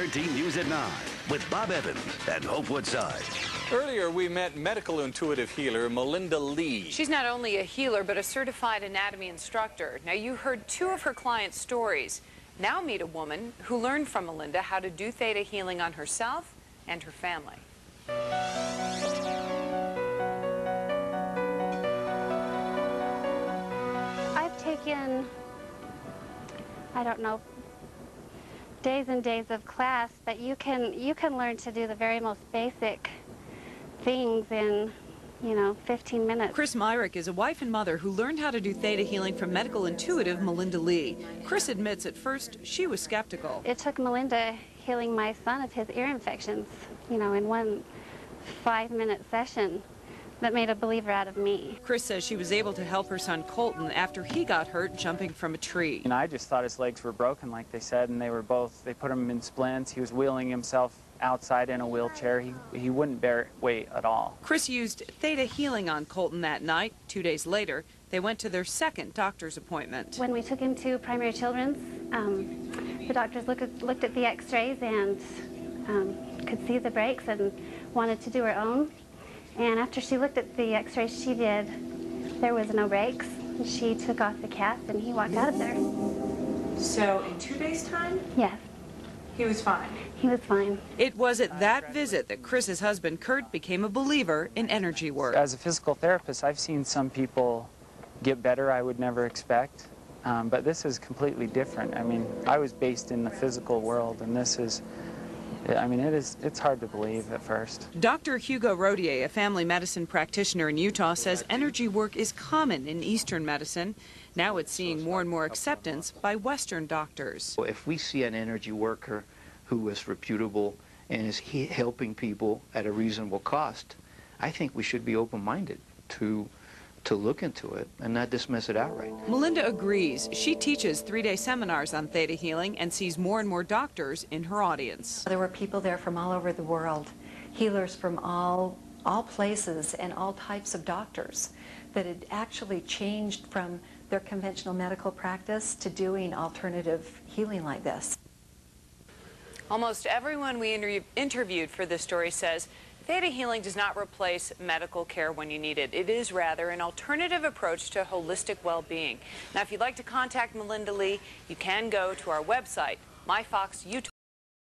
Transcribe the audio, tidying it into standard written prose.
13 News at 9 with Bob Evans and Hope Woodside. Earlier, we met medical intuitive healer Melinda Lee. She's not only a healer, but a certified anatomy instructor. Now, you heard two of her clients' stories. Now meet a woman who learned from Melinda how to do theta healing on herself and her family. I've taken, I don't know, days and days of class, but you can learn to do the very most basic things in, 15 minutes. Chris Myrick is a wife and mother who learned how to do theta healing from medical intuitive Melinda Lee. Chris admits at first she was skeptical. It took Melinda healing my son of his ear infections, in one 5-minute session that made a believer out of me. Chris says she was able to help her son Colton after he got hurt jumping from a tree. And I just thought his legs were broken, like they said, and they put him in splints. He was wheeling himself outside in a wheelchair. He wouldn't bear weight at all. Chris used theta healing on Colton that night. 2 days later, they went to their second doctor's appointment. When we took him to Primary Children's, the doctors looked at the x-rays and could see the breaks and wanted to do her own. And after she looked at the x-rays she did, there was no breaks. She took off the cast and he walked out of there. So in 2 days' time? Yes. He was fine? He was fine. It was at that visit that Chris's husband Kurt became a believer in energy work. As a physical therapist, I've seen some people get better I would never expect, but this is completely different. I mean, I was based in the physical world, and this is, it's hard to believe at first. Dr. Hugo Rodier, a family medicine practitioner in Utah, says energy work is common in Eastern medicine. Now it's seeing more and more acceptance by Western doctors. If we see an energy worker who is reputable and is helping people at a reasonable cost, I think we should be open-minded to look into it and not dismiss it outright. Melinda agrees. She teaches 3-day seminars on theta healing and sees more and more doctors in her audience. There were people there from all over the world, healers from all places and all types of doctors that had actually changed from their conventional medical practice to doing alternative healing like this. Almost everyone we interviewed for this story says theta healing does not replace medical care when you need it. It is rather an alternative approach to holistic well-being. Now, if you'd like to contact Melinda Lee, you can go to our website, myfoxutah.com.